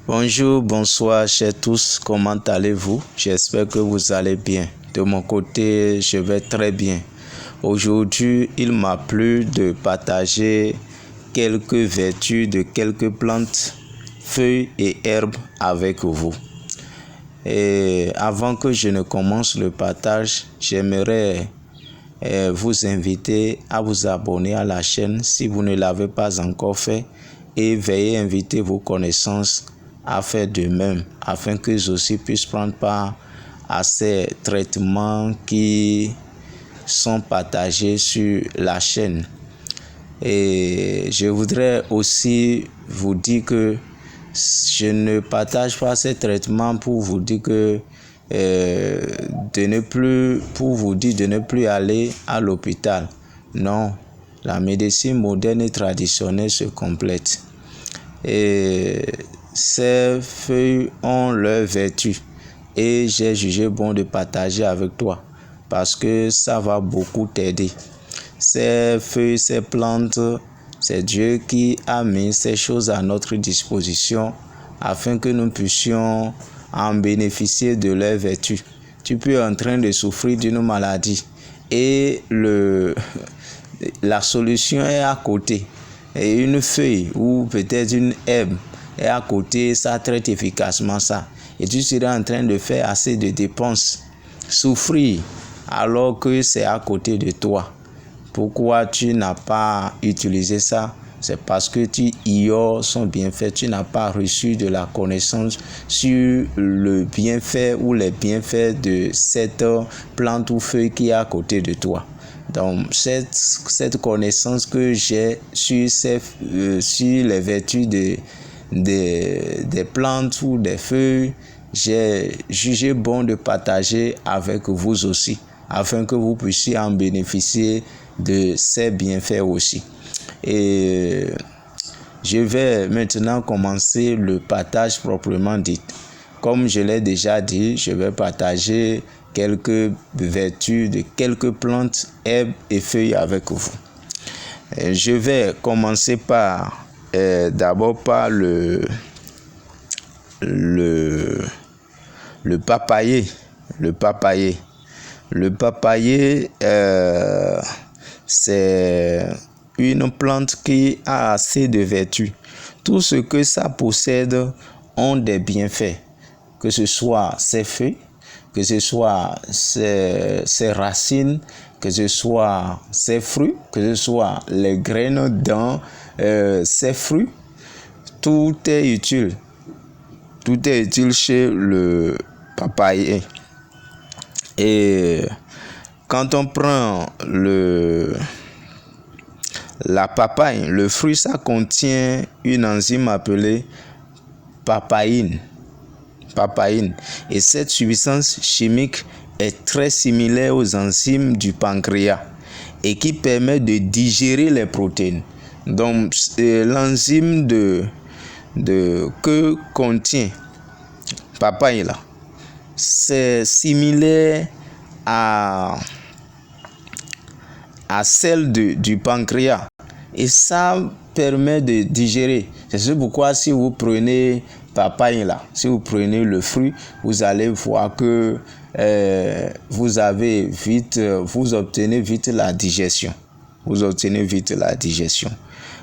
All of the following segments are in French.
Bonjour, bonsoir, chers tous, comment allez-vous? J'espère que vous allez bien. De mon côté, je vais très bien. Aujourd'hui, il m'a plu de partager quelques vertus de quelques plantes, feuilles et herbes avec vous. Et avant que je ne commence le partage, j'aimerais vous inviter à vous abonner à la chaîne si vous ne l'avez pas encore fait et veuillez inviter vos connaissances à faire de même afin qu'eux aussi puissent prendre part à ces traitements qui sont partagés sur la chaîne. Et je voudrais aussi vous dire que je ne partage pas ces traitements pour vous dire que de ne plus aller à l'hôpital. Non, la médecine moderne et traditionnelle se complète. Et ces feuilles ont leurs vertus et j'ai jugé bon de partager avec toi parce que ça va beaucoup t'aider. Ces feuilles, ces plantes, c'est Dieu qui a mis ces choses à notre disposition afin que nous puissions en bénéficier de leurs vertus. Tu peux être en train de souffrir d'une maladie et la solution est à côté. Et une feuille ou peut-être une herbe est à côté, ça traite efficacement ça. Et tu seras en train de faire assez de dépenses, souffrir alors que c'est à côté de toi. Pourquoi tu n'as pas utilisé ça? C'est parce que tu ignores son bienfait. Tu n'as pas reçu de la connaissance sur le bienfait ou les bienfaits de cette plante ou feuille qui est à côté de toi. Donc, cette connaissance que j'ai sur les vertus des plantes ou des feuilles, j'ai jugé bon de partager avec vous aussi, afin que vous puissiez en bénéficier de ces bienfaits aussi. Et je vais maintenant commencer le partage proprement dit. Comme je l'ai déjà dit, je vais partager quelques vertus de quelques plantes, herbes et feuilles avec vous. Et je vais commencer par d'abord par le papayer. Le papayer. Le papayer, c'est une plante qui a assez de vertus. Tout ce que ça possède ont des bienfaits, que ce soit ses feuilles, que ce soit ses racines, que ce soit ses fruits, que ce soit les graines dans ses fruits. Tout est utile. Tout est utile chez le papayer. Et quand on prend la papaye, le fruit, ça contient une enzyme appelée papaïne. Et cette substance chimique est très similaire aux enzymes du pancréas et qui permet de digérer les protéines. Donc, l'enzyme que contient papaye là, c'est similaire à celle du pancréas et ça permet de digérer. C'est pourquoi si vous prenez papaye là, si vous prenez le fruit, vous allez voir que vous obtenez vite la digestion. Vous obtenez vite la digestion.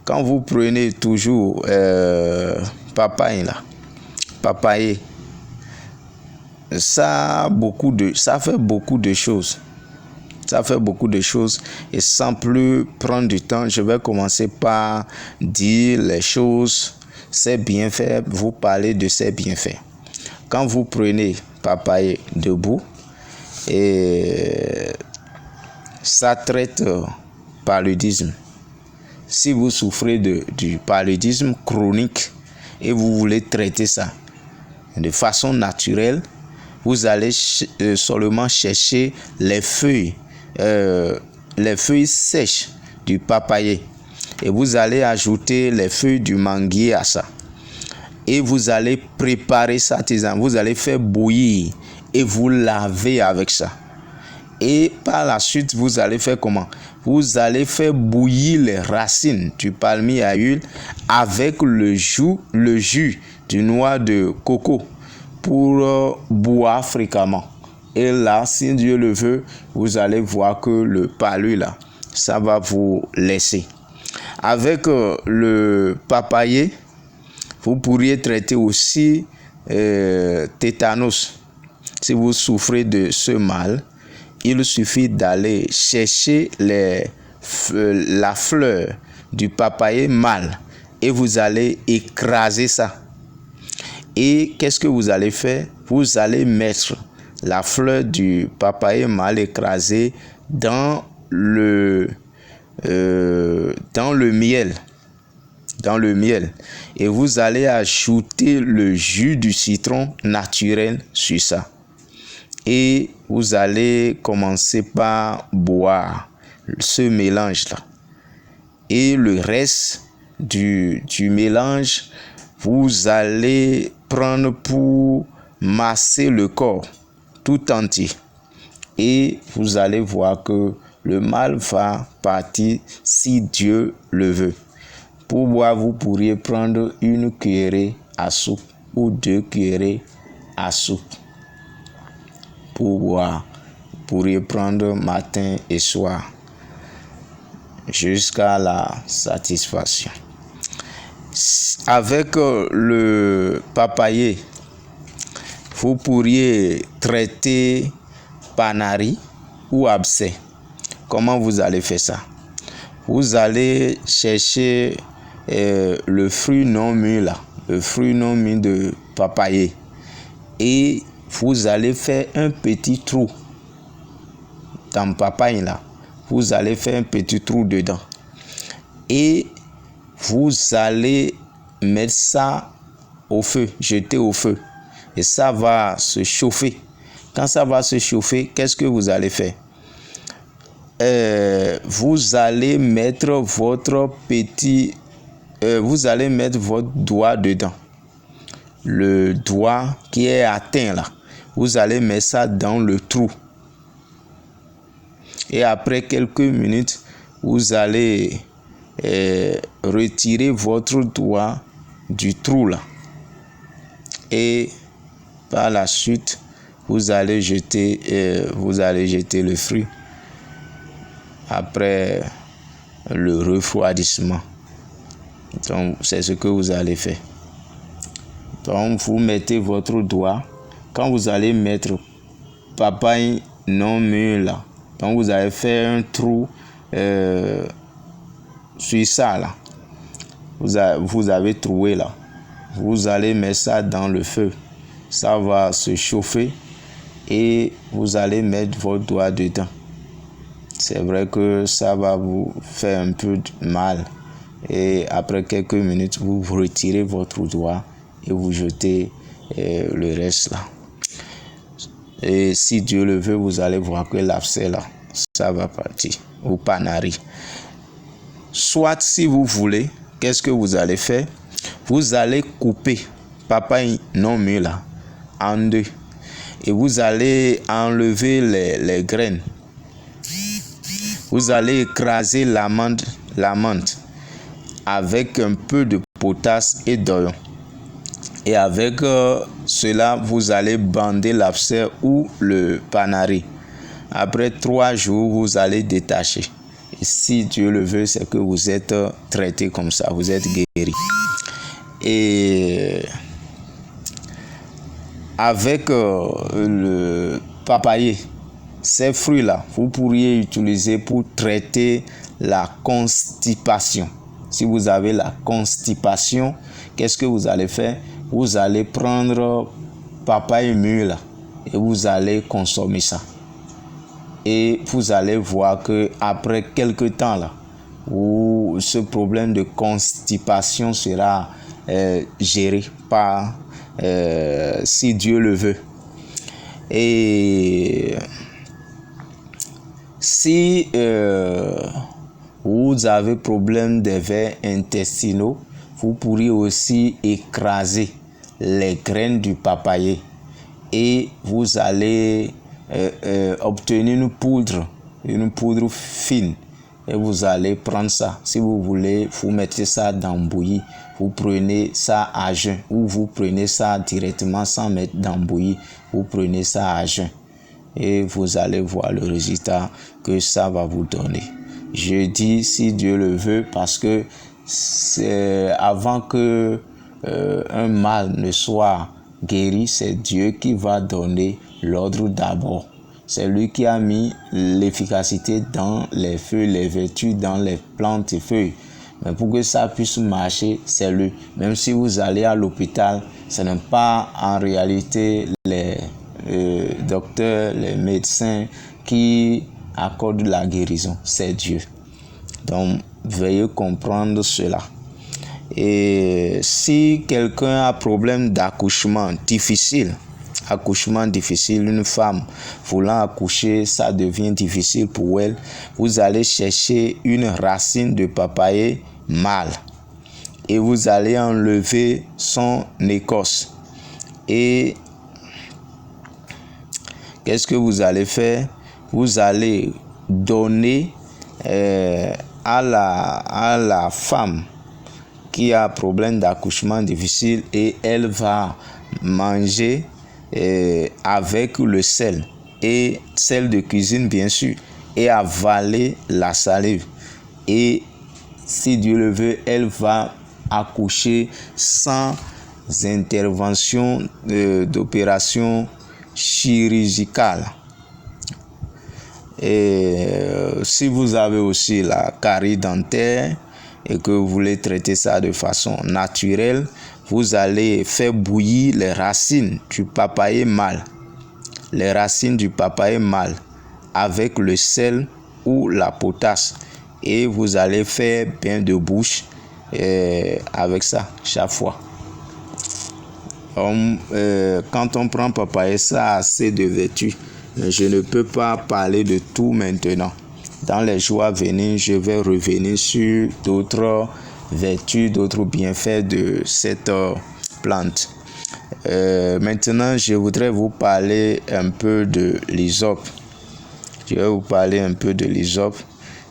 Quand vous prenez toujours papaye là, papaye, ça fait beaucoup de choses. Ça fait beaucoup de choses et sans plus prendre du temps, je vais commencer par dire les choses, ses bienfaits, vous parler de ses bienfaits. Quand vous prenez papaye debout, et ça traite paludisme. Si vous souffrez du paludisme chronique et vous voulez traiter ça de façon naturelle, vous allez seulement chercher les feuilles sèches du papayer et vous allez ajouter les feuilles du manguier à ça et vous allez préparer ça tisane, vous allez faire bouillir et vous laver avec ça Et par la suite, vous allez faire comment? Vous allez faire bouillir les racines du palmier à huile avec le jus du noix de coco pour boire fréquemment. Et là, si Dieu le veut, vous allez voir que le palu là, ça va vous laisser. Avec le papayer, vous pourriez traiter aussi tétanos. Si vous souffrez de ce mal, il suffit d'aller chercher la fleur du papayer mâle et vous allez écraser ça. Et qu'est-ce que vous allez faire? Vous allez mettre la fleur du papayer mâle écrasée dans le miel. Dans le miel. Et vous allez ajouter le jus du citron naturel sur ça. Et vous allez commencer par boire ce mélange-là. Et le reste du mélange, vous allez prendre pour masser le corps tout entier. Et vous allez voir que le mal va partir si Dieu le veut. Pour boire, vous pourriez prendre une cuillerée à soupe ou 2 cuillerées à soupe. Pour boire, vous pourriez prendre matin et soir jusqu'à la satisfaction. Avec le papayer, vous pourriez traiter panari ou abcès. Comment vous allez faire ça? Vous allez chercher le fruit non mûr là, le fruit non mûr de papayer, et vous allez faire un petit trou dans le papaye là. Vous allez faire un petit trou dedans et vous allez mettre ça au feu, jeter au feu, et ça va se chauffer. Quand ça va se chauffer, qu'est-ce que vous allez faire? Vous allez mettre votre doigt dedans. Le doigt qui est atteint là, vous allez mettre ça dans le trou. Et après quelques minutes, vous allez retirer votre doigt du trou là. Et par la suite, vous allez jeter le fruit après le refroidissement. Donc, c'est ce que vous allez faire. Donc, vous mettez votre doigt. Quand vous allez mettre papaye non mûr là, donc vous allez faire un trou sur ça là. Vous avez troué là. Vous allez mettre ça dans le feu. Ça va se chauffer et vous allez mettre votre doigt dedans. C'est vrai que ça va vous faire un peu mal. Et après quelques minutes, vous retirez votre doigt et vous jetez le reste là. Et si Dieu le veut, vous allez voir que l'abcès là, ça va partir. Ou panari. Soit si vous voulez, qu'est-ce que vous allez faire? Vous allez couper papaye non mûr là en deux. Et vous allez enlever les graines. Vous allez écraser l'amande avec un peu de potasse et d'oignon. Et avec cela, vous allez bander l'abcès ou le panari. Après 3 jours, vous allez détacher. Et si Dieu le veut, c'est que vous êtes traité comme ça, vous êtes guéri. Et avec le papayer, ces fruits-là, vous pourriez utiliser pour traiter la constipation. Si vous avez la constipation, qu'est-ce que vous allez faire? Vous allez prendre papaye mûr là, et vous allez consommer ça. Et vous allez voir que après quelques temps là, où ce problème de constipation sera géré par si Dieu le veut. Et si vous avez problème des vers intestinaux, vous pourriez aussi écraser les graines du papayer et vous allez obtenir une poudre fine. Et vous allez prendre ça. Si vous voulez, vous mettez ça dans bouillie. Vous prenez ça à jeun. Ou vous prenez ça directement sans mettre dans bouillie. Vous prenez ça à jeun. Et vous allez voir le résultat que ça va vous donner. Je dis si Dieu le veut parce que c'est avant que un mal ne soit guéri, c'est Dieu qui va donner l'ordre d'abord. C'est lui qui a mis l'efficacité dans les feuilles, les vertus dans les plantes et feuilles. Mais pour que ça puisse marcher, c'est lui. Même si vous allez à l'hôpital, ce n'est pas en réalité les docteurs, les médecins qui accordent la guérison. C'est Dieu. Donc, veuillez comprendre cela. Et si quelqu'un a problème d'accouchement difficile, une femme voulant accoucher, ça devient difficile pour elle, vous allez chercher une racine de papayer mâle et vous allez enlever son écorce. Et qu'est-ce que vous allez faire? Vous allez donner à la femme qui a problème d'accouchement difficile et elle va manger avec le sel de cuisine bien sûr et avaler la salive. Et si Dieu le veut, elle va accoucher sans intervention d'opération chirurgicale. Et si vous avez aussi la carie dentaire et que vous voulez traiter ça de façon naturelle, vous allez faire bouillir les racines du papayer mâle. Les racines du papayer mâle avec le sel ou la potasse. Et vous allez faire bain de bouche avec ça chaque fois. Quand on prend papayer, ça a assez de vertus. Je ne peux pas parler de tout maintenant. Dans les jours à venir, je vais revenir sur d'autres vertus, d'autres bienfaits de cette plante. Maintenant, je voudrais vous parler un peu de l'hysope.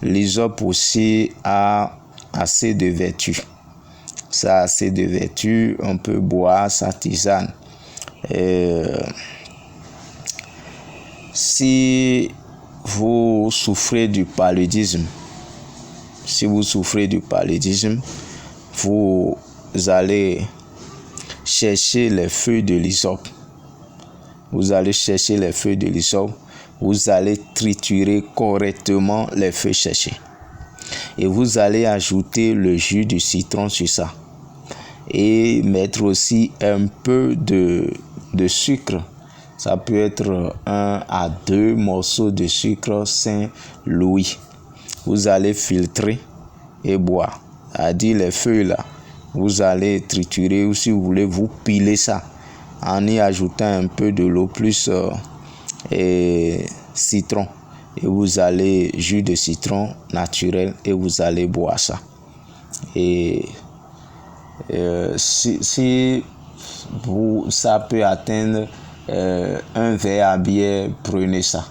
L'hysope aussi a assez de vertus. Ça a assez de vertus. On peut boire sa tisane. Si vous souffrez du paludisme, vous allez chercher les feuilles de l'hysope. Vous allez triturer correctement les feuilles séchées. Et vous allez ajouter le jus de citron sur ça. Et mettre aussi un peu de sucre. Ça peut être 1 à 2 morceaux de sucre Saint-Louis. Vous allez filtrer et boire. C'est-à-dire les feuilles là, vous allez triturer ou si vous voulez, vous pilez ça en y ajoutant un peu de l'eau plus citron. Et vous allez jus de citron naturel et vous allez boire ça. Et si ça peut atteindre un verre à bière, prenez ça.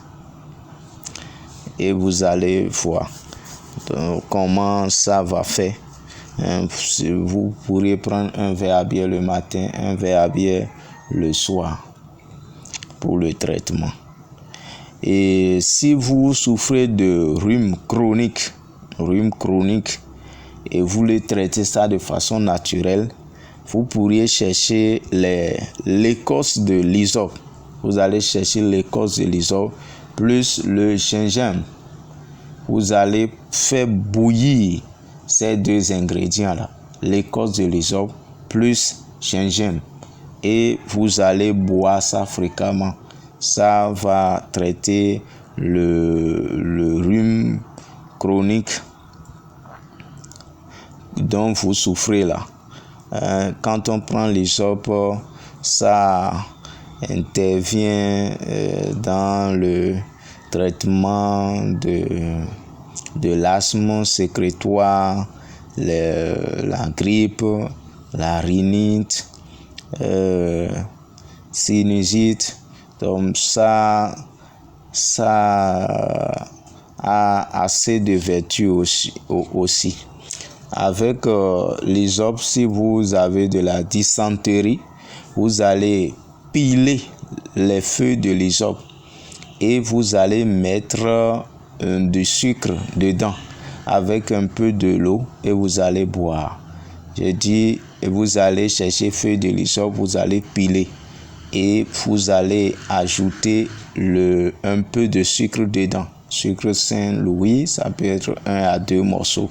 Et vous allez voir comment ça va faire. Vous pourriez prendre un verre à bière le matin, un verre à bière le soir pour le traitement. Et si vous souffrez de rhume chronique, et vous voulez traiter ça de façon naturelle, vous pourriez chercher l'écorce de l'hysope. Vous allez chercher l'écorce de l'hysope plus le gingembre. Vous allez faire bouillir ces deux ingrédients-là, l'écorce de l'hysope plus gingembre. Et vous allez boire ça fréquemment. Ça va traiter le rhume chronique dont vous souffrez là. Quand on prend l'hysope, ça intervient dans le traitement de l'asthme sécrétoire, la grippe, la rhinite, sinusite. Donc ça ça a assez de vertus aussi. Avec l'hysope, si vous avez de la dysenterie, vous allez piler les feuilles de l'hysope et vous allez mettre du sucre dedans avec un peu de l'eau et vous allez boire. Je dis, vous allez chercher feuilles de l'hysope, vous allez piler et vous allez ajouter un peu de sucre dedans. Sucre Saint-Louis, ça peut être 1 à 2 morceaux.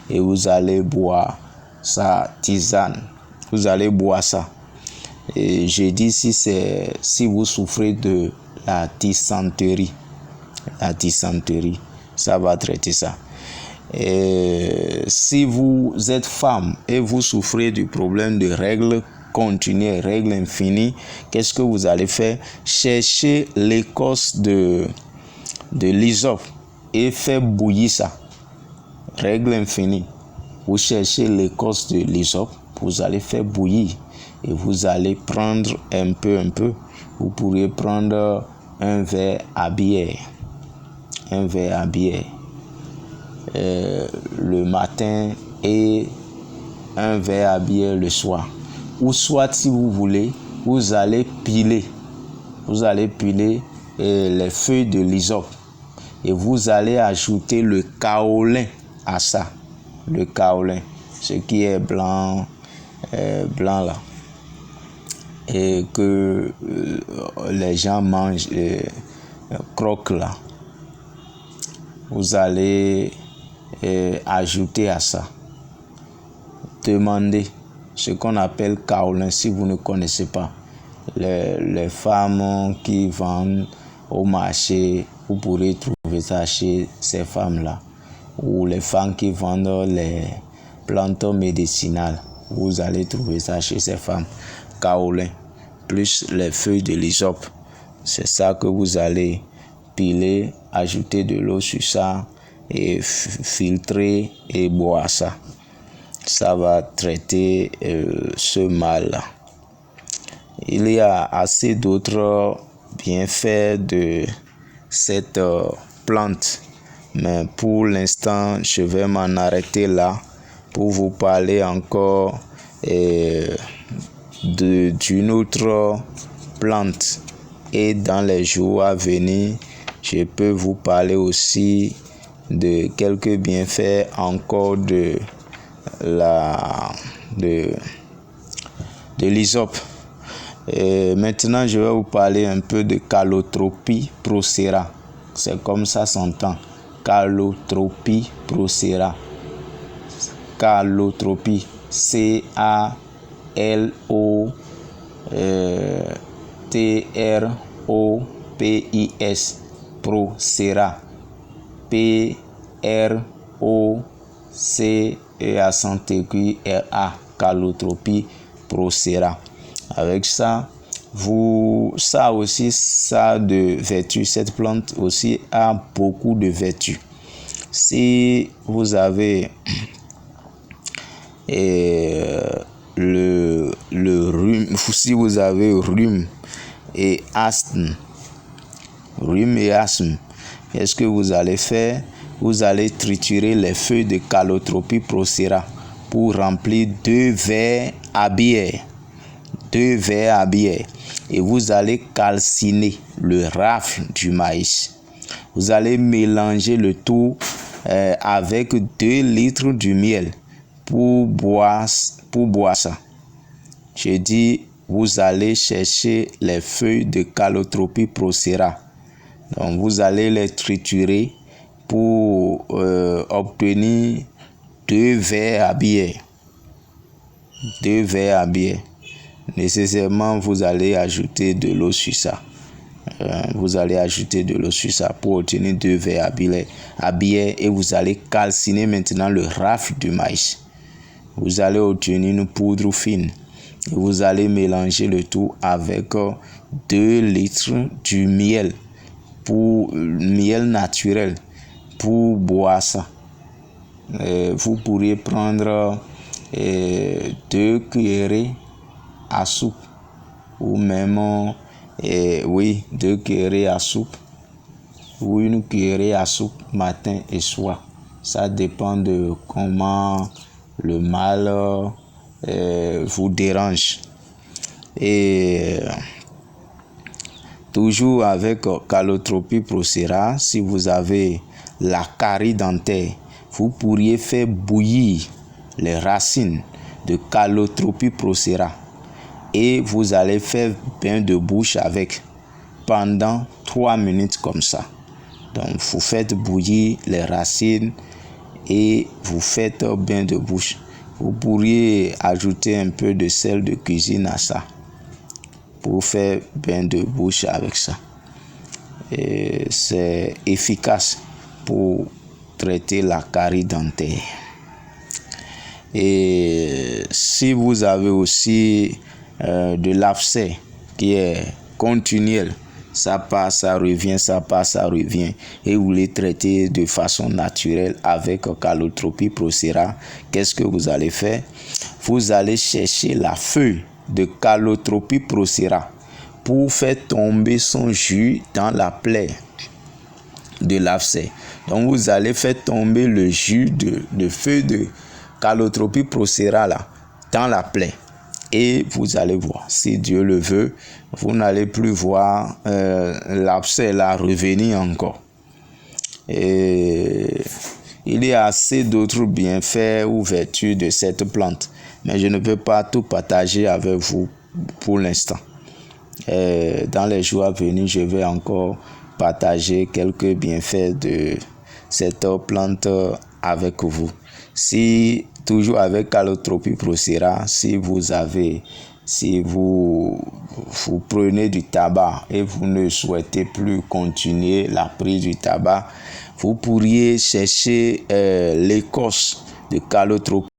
Et vous allez boire ça, tisane. Vous allez boire ça. Et je dis si vous souffrez de la dysenterie, ça va traiter ça. Et si vous êtes femme et vous souffrez du problème de règles continuelles, règles infinies, qu'est-ce que vous allez faire? Cherchez l'écorce de l'hysope et faire bouillir ça. Règle infinie. Vous cherchez l'écorce de l'hysope, vous allez faire bouillir et vous allez prendre un peu. Vous pourriez prendre un verre à bière. Le matin et un verre à bière le soir. Ou soit, si vous voulez, vous allez piler les feuilles de l'hysope et vous allez ajouter le kaolin à ça. Le kaolin, ce qui est blanc là, et que les gens mangent, croquent là. Vous allez ajouter à ça. Demandez ce qu'on appelle kaolin si vous ne connaissez pas. Les femmes qui vendent au marché, vous pourrez trouver ça chez ces femmes-là. Ou les femmes qui vendent les plantes médicinales, vous allez trouver ça chez ces femmes. Kaolin, plus les feuilles de l'hysope. C'est ça que vous allez piler, ajouter de l'eau sur ça et filtrer et boire ça. Ça va traiter ce mal-là. Il y a assez d'autres bienfaits de cette plante. Mais pour l'instant, je vais m'en arrêter là pour vous parler encore d'une autre plante. Et dans les jours à venir, je peux vous parler aussi de quelques bienfaits encore de l'hysope. Maintenant, je vais vous parler un peu de Calotropis procera. C'est comme ça s'entend. Calotropis procera. Calotropis. C-A-L-O-T-R-O-P-I-S. Procera. P-R-O-C-E-A-R-A. Calotropis procera. Avec ça, ça aussi, ça a de vertus. Cette plante aussi a beaucoup de vertus. Si vous avez le rhume, si vous avez rhume et asthme, qu'est-ce que vous allez faire? Vous allez triturer les feuilles de Calotropis procera pour remplir 2 verres à bière. Et vous allez calciner le rafle du maïs. Vous allez mélanger le tout avec 2 litres de miel pour boire ça. Je dis, vous allez chercher les feuilles de Calotropis procera. Donc, vous allez les triturer pour obtenir 2 verres à bière. 2 verres à bière. Nécessairement, vous allez ajouter de l'eau sur ça. Vous allez ajouter de l'eau sur ça pour obtenir 2 verres à bière et vous allez calciner maintenant le rafle du maïs. Vous allez obtenir une poudre fine et vous allez mélanger le tout avec 2 litres du miel, miel naturel pour boire ça. Vous pourriez prendre 2 cuillerées à soupe ou même 2 cuillerées à soupe ou une cuillerée à soupe matin et soir. Ça dépend de comment le mal vous dérange. Et toujours avec Calotropis procera, si vous avez la carie dentaire, vous pourriez faire bouillir les racines de Calotropis procera et vous allez faire bain de bouche avec pendant 3 minutes comme ça. Donc vous faites bouillir les racines et vous faites bain de bouche. Vous pourriez ajouter un peu de sel de cuisine à ça pour faire bain de bouche avec ça. Et c'est efficace pour traiter la carie dentaire. Et si vous avez aussi de l'abcès qui est continuel, ça passe, ça revient, ça passe, ça revient, et vous les traitez de façon naturelle avec Calotropis procera, qu'est-ce que vous allez faire? Vous allez chercher la feuille de Calotropis procera pour faire tomber son jus dans la plaie de l'abcès. Donc vous allez faire tomber le jus de feuille de Calotropis procera là dans la plaie. Et vous allez voir, si Dieu le veut, vous n'allez plus voir l'abcès là revenir encore. Et il y a assez d'autres bienfaits ou vertus de cette plante, mais je ne peux pas tout partager avec vous pour l'instant. Dans les jours à venir, je vais encore partager quelques bienfaits de cette plante avec vous. Si toujours avec Calotropis procera, si vous prenez du tabac et vous ne souhaitez plus continuer la prise du tabac, vous pourriez chercher l'écorce de Calotropis